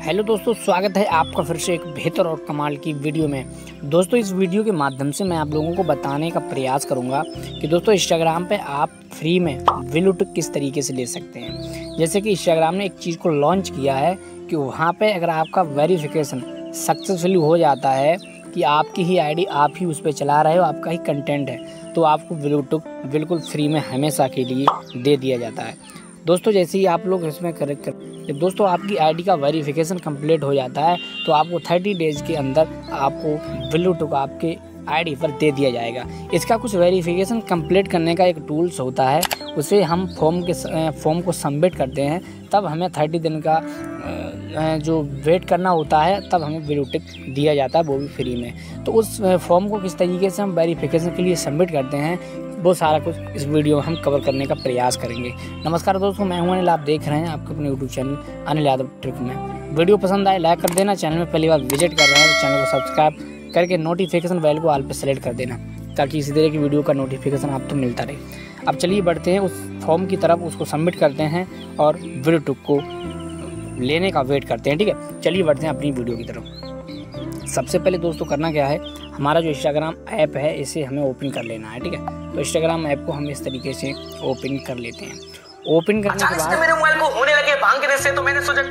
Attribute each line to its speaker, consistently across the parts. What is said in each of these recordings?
Speaker 1: Hello दोस्तों, स्वागत है आपका फिर से एक बेहतर और कमाल की वीडियो में। दोस्तों, इस वीडियो के माध्यम से मैं आप लोगों को बताने का प्रयास करूंगा कि दोस्तों इंस्टाग्राम पे आप फ्री में ब्लू टिक किस तरीके से ले सकते हैं। जैसे कि इंस्टाग्राम ने एक चीज़ को लॉन्च किया है कि वहाँ पे अगर आपका वेरिफिकेशन सक्सेसफुली हो जाता है कि आपकी ही आईडी आप ही उस पर चला रहे हो, आपका ही कंटेंट है, तो आपको ब्लू टिक बिल्कुल फ्री में हमेशा के लिए दे दिया जाता है। दोस्तों, जैसे ही आप लोग इसमें करेक्ट जब दोस्तों आपकी आईडी का वेरिफिकेशन कंप्लीट हो जाता है तो आपको 30 डेज़ के अंदर आपको ब्लू टिक आपके आईडी पर दे दिया जाएगा। इसका कुछ वेरिफिकेशन कंप्लीट करने का एक टूल्स होता है, उसे हम फॉर्म को सबमिट करते हैं, तब हमें 30 दिन का जो वेट करना होता है, तब हमें ब्लू टिक दिया जाता है, वो भी फ्री में। तो उस फॉर्म को किस तरीके से हम वेरिफिकेशन के लिए सबमिट करते हैं, वो सारा कुछ इस वीडियो में हम कवर करने का प्रयास करेंगे। नमस्कार दोस्तों, मैं हूं अनिल, आप देख रहे हैं आपके अपने YouTube channel Anil Yadav trick में। वीडियो पसंद आए लाइक कर देना, चैनल में पहली बार विजिट कर रहे हैं तो चैनल को सब्सक्राइब करके नोटिफिकेशन बेल को ऑल पे सेलेक्ट कर देना, ताकि इसी तरह की वीडियो का नोटिफिकेशन आपको मिलता रहे। अब चलिए बढ़ते हैं उस फॉर्म की तरफ, उसको सबमिट करते हैं और ब्लू टिक को लेने का वेट करते हैं। ठीक है, चलिए बढ़ते हैं अपनी वीडियो की तरफ। सबसे पहले दोस्तों करना क्या है, हमारा जो इंस्टाग्राम ऐप है इसे हमें ओपन कर लेना है। ठीक है, तो इंस्टाग्राम ऐप को हम इस तरीके से ओपन कर लेते हैं। ओपन करने के बाद
Speaker 2: मेरे मोबाइल को होने लगे भांगने से, तो मैंने सोचा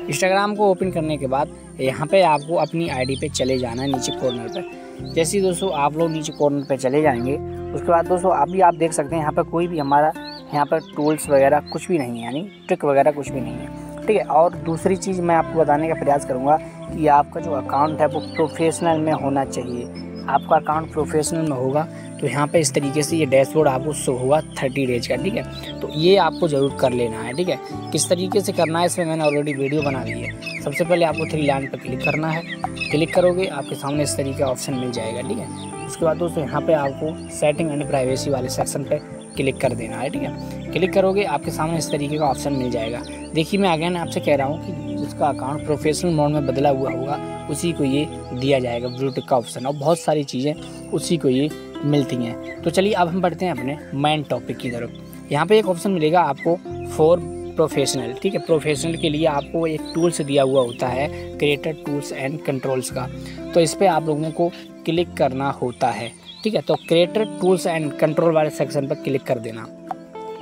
Speaker 1: इंस्टाग्राम को ओपन करने के बाद यहाँ पे आपको अपनी आईडी पे चले जाना है, नीचे कॉर्नर पर। जैसे ही दोस्तों आप लोग नीचे कॉर्नर पे चले जाएंगे, उसके बाद दोस्तों अभी आप देख सकते हैं यहाँ पर कोई भी हमारा यहाँ पर टूल्स वगैरह कुछ भी नहीं है, यानी ट्रिक वगैरह कुछ भी नहीं है। ठीक है, और दूसरी चीज़ मैं आपको बताने का प्रयास करूँगा कि आपका जो अकाउंट है वो प्रोफेशनल में होना चाहिए। आपका अकाउंट प्रोफेशनल में होगा तो यहाँ पे इस तरीके से ये डैशबोर्ड आपको शो होगा 30 डेज का। ठीक है, तो ये आपको ज़रूर कर लेना है। ठीक है, किस तरीके से करना है इसमें मैंने ऑलरेडी वीडियो बना दी है। सबसे पहले आपको 3 लाइन पर क्लिक करना है। क्लिक करोगे आपके सामने इस तरीके का ऑप्शन मिल जाएगा। ठीक है, उसके बाद दोस्तों यहाँ पर आपको सेटिंग एंड प्राइवेसी वाले सेक्शन पर क्लिक कर देना है। ठीक है, क्लिक करोगे आपके सामने इस तरीके का ऑप्शन मिल जाएगा। देखिए, मैं अगेन आपसे कह रहा हूँ कि जिसका अकाउंट प्रोफेशनल मोड में बदला हुआ होगा उसी को ये दिया जाएगा ब्लू टिक का ऑप्शन, और बहुत सारी चीज़ें उसी को ये मिलती हैं। तो चलिए अब हम बढ़ते हैं अपने मेन टॉपिक की तरफ। यहाँ पे एक ऑप्शन मिलेगा आपको फॉर प्रोफेशनल। ठीक है, प्रोफेशनल के लिए आपको एक टूल्स दिया हुआ होता है, क्रिएटर टूल्स एंड कंट्रोल्स का। तो इस पर आप लोगों को क्लिक करना होता है। ठीक है, तो क्रिएटर टूल्स एंड कंट्रोल वाले सेक्शन पर क्लिक कर देना।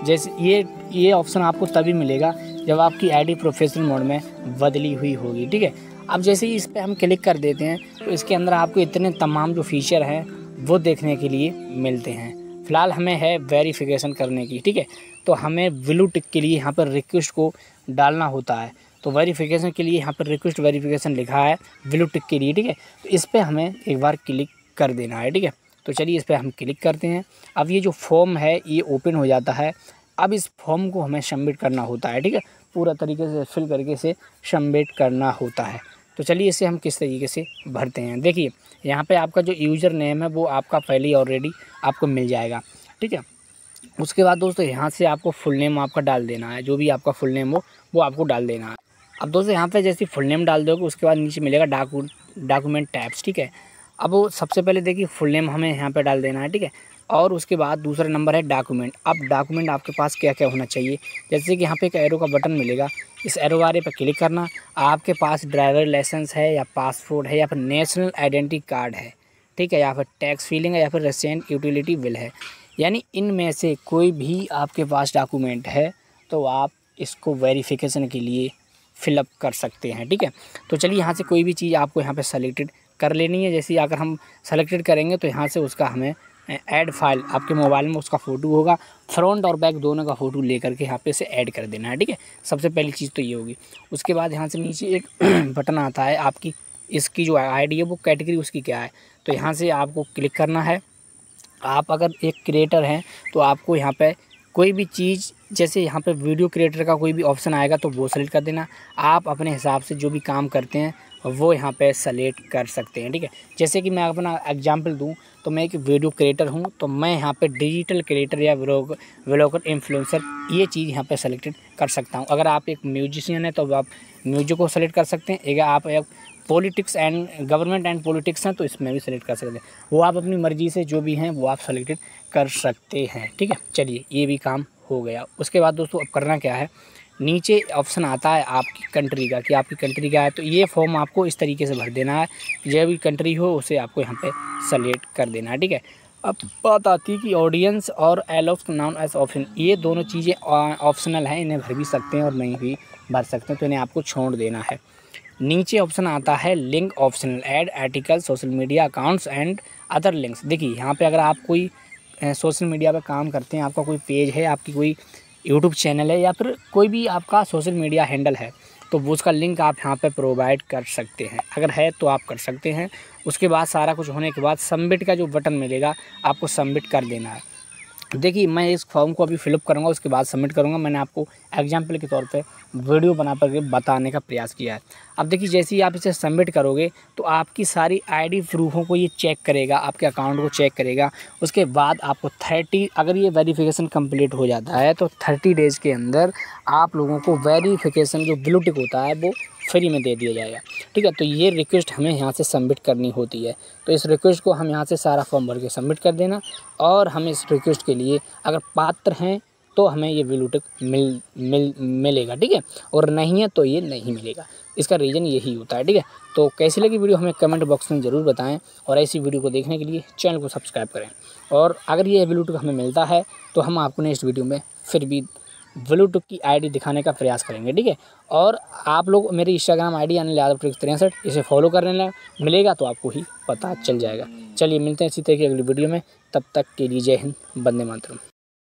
Speaker 1: जैसे ये ऑप्शन आपको तभी मिलेगा जब आपकी आईडी प्रोफेशनल मोड में बदली हुई होगी। ठीक है, अब जैसे ही इस पर हम क्लिक कर देते हैं तो इसके अंदर आपको इतने तमाम जो फीचर हैं वो देखने के लिए मिलते हैं। फ़िलहाल हमें है वेरिफिकेशन करने की। ठीक है, तो हमें ब्लू टिक के लिए यहाँ पर रिक्वेस्ट को डालना होता है। तो वेरिफिकेशन के लिए यहाँ पर रिक्वेस्ट वेरिफिकेशन लिखा है ब्लू टिक के लिए। ठीक है, तो इस पर हमें एक बार क्लिक कर देना है। ठीक है, तो चलिए इस पर हम क्लिक करते हैं। अब ये जो फॉर्म है ये ओपन हो जाता है। अब इस फॉर्म को हमें सबमिट करना होता है। ठीक है, पूरा तरीके से फिल करके इसे सबमिट करना होता है। तो चलिए इसे हम किस तरीके से भरते हैं। देखिए, यहाँ पे आपका जो यूज़र नेम है वो आपका पहले ही ऑलरेडी आपको मिल जाएगा। ठीक है, उसके बाद दोस्तों यहाँ से आपको फुल नेम आपका डाल देना है, जो भी आपका फुल नेम हो वो आपको डाल देना है। अब दोस्तों यहाँ पे जैसे फुल नेम डाल दोगे उसके बाद नीचे मिलेगा डॉक्यूमेंट टैब्स। ठीक है, अब वो सबसे पहले देखिए फुल नेम हमें यहाँ पे डाल देना है। ठीक है, और उसके बाद दूसरा नंबर है डॉक्यूमेंट। अब डॉक्यूमेंट आपके पास क्या क्या होना चाहिए, जैसे कि यहाँ पे एक एरो का बटन मिलेगा, इस एरो वाले पर क्लिक करना। आपके पास ड्राइवर लाइसेंस है या पासपोर्ट है या फिर नेशनल आइडेंटिटी कार्ड है, ठीक है, या फिर टैक्स फीलिंग है या फिर रेसिडेंट यूटिलिटी बिल है, यानी इनमें से कोई भी आपके पास डॉक्यूमेंट है तो आप इसको वेरिफिकेशन के लिए फिलअप कर सकते हैं। ठीक है, तो चलिए यहाँ से कोई भी चीज़ आपको यहाँ पे सेलेक्टेड कर लेनी है। जैसे अगर हम सेलेक्टेड करेंगे तो यहाँ से उसका हमें ऐड फाइल, आपके मोबाइल में उसका फ़ोटो होगा, फ्रंट और बैक दोनों का फ़ोटो लेकर के यहाँ पे से ऐड कर देना है। ठीक है, सबसे पहली चीज़ तो ये होगी। उसके बाद यहाँ से नीचे एक बटन आता है, आपकी इसकी जो आईडी है वो कैटेगरी उसकी क्या है, तो यहाँ से आपको क्लिक करना है। आप अगर एक क्रिएटर हैं तो आपको यहाँ पे कोई भी चीज़, जैसे यहाँ पे वीडियो क्रिएटर का कोई भी ऑप्शन आएगा तो वो सेलेक्ट कर देना। आप अपने हिसाब से जो भी काम करते हैं वो यहाँ पे सेलेक्ट कर सकते हैं। ठीक है, जैसे कि मैं अपना एग्जांपल दूं तो मैं एक वीडियो क्रिएटर हूं, तो मैं यहाँ पे डिजिटल क्रिएटर या व्लॉगर इन्फ्लुएंसर ये चीज़ यहाँ पे सेलेक्टेड कर सकता हूँ। अगर आप एक म्यूजिशियन है तो आप म्यूजिक को सेलेक्ट कर सकते हैं। अगर आप एक politics and government and politics हैं तो इसमें भी सेलेक्ट कर सकते हैं। वो आप अपनी मर्ज़ी से जो भी हैं वो आप सेलेक्टेड कर सकते हैं। ठीक है, चलिए ये भी काम हो गया। उसके बाद दोस्तों अब करना क्या है, नीचे ऑप्शन आता है आपकी कंट्री का कि आपकी कंट्री क्या है। तो ये फॉर्म आपको इस तरीके से भर देना है, जो भी कंट्री हो उसे आपको यहाँ पे सेलेक्ट कर देना है, ठीक है। अब बात आती है कि ऑडियंस और एलोफ नाउन एज ऑप्शन, ये दोनों चीज़ें ऑप्शनल हैं, इन्हें भर भी सकते हैं और नहीं भी भर सकते हैं, तो इन्हें आपको छोड़ देना है। नीचे ऑप्शन आता है link optional, add article social media accounts and other links. देखिए यहाँ पे अगर आप कोई सोशल मीडिया पे काम करते हैं, आपका कोई पेज है, आपकी कोई यूट्यूब चैनल है या फिर कोई भी आपका सोशल मीडिया हैंडल है, तो वो उसका लिंक आप यहाँ पे प्रोवाइड कर सकते हैं। अगर है तो आप कर सकते हैं। उसके बाद सारा कुछ होने के बाद सबमिट का जो बटन मिलेगा आपको सबमिट कर देना है। देखिए मैं इस फॉर्म को अभी फिलअप करूँगा, उसके बाद सबमिट करूँगा। मैंने आपको एग्जाम्पल के तौर पे वीडियो बना कर बताने का प्रयास किया है। अब देखिए जैसे ही आप इसे सबमिट करोगे तो आपकी सारी आईडी प्रूफों को ये चेक करेगा, आपके अकाउंट को चेक करेगा। उसके बाद आपको 30, अगर ये वेरिफिकेशन कंप्लीट हो जाता है तो 30 डेज़ के अंदर आप लोगों को वेरिफिकेशन जो ब्लू टिक होता है वो फ्री में दे दिया जाएगा, ठीक है। तो ये रिक्वेस्ट हमें यहाँ से सबमिट करनी होती है। तो इस रिक्वेस्ट को हम यहाँ से सारा फॉर्म भर के सबमिट कर देना, और हम इस रिक्वेस्ट के लिए अगर पात्र हैं तो हमें ये ब्लू टिक मिलेगा, ठीक है, और नहीं है तो ये नहीं मिलेगा। इसका रीज़न यही होता है, ठीक है। तो कैसी लगी वीडियो हमें कमेंट बॉक्स में ज़रूर बताएं, और ऐसी वीडियो को देखने के लिए चैनल को सब्सक्राइब करें। और अगर ये ब्लू टिक हमें मिलता है तो हम आपको नेक्स्ट वीडियो में फिर भी ब्लूटूथ की आईडी दिखाने का प्रयास करेंगे, ठीक है। और आप लोग मेरी इंस्टाग्राम आईडी यानी यादव63, इसे फॉलो कर लेना, मिलेगा तो आपको ही पता चल जाएगा। चलिए मिलते हैं इसी तरह की अगली वीडियो में, तब तक के लिए जय हिंद, वंदे मातरम।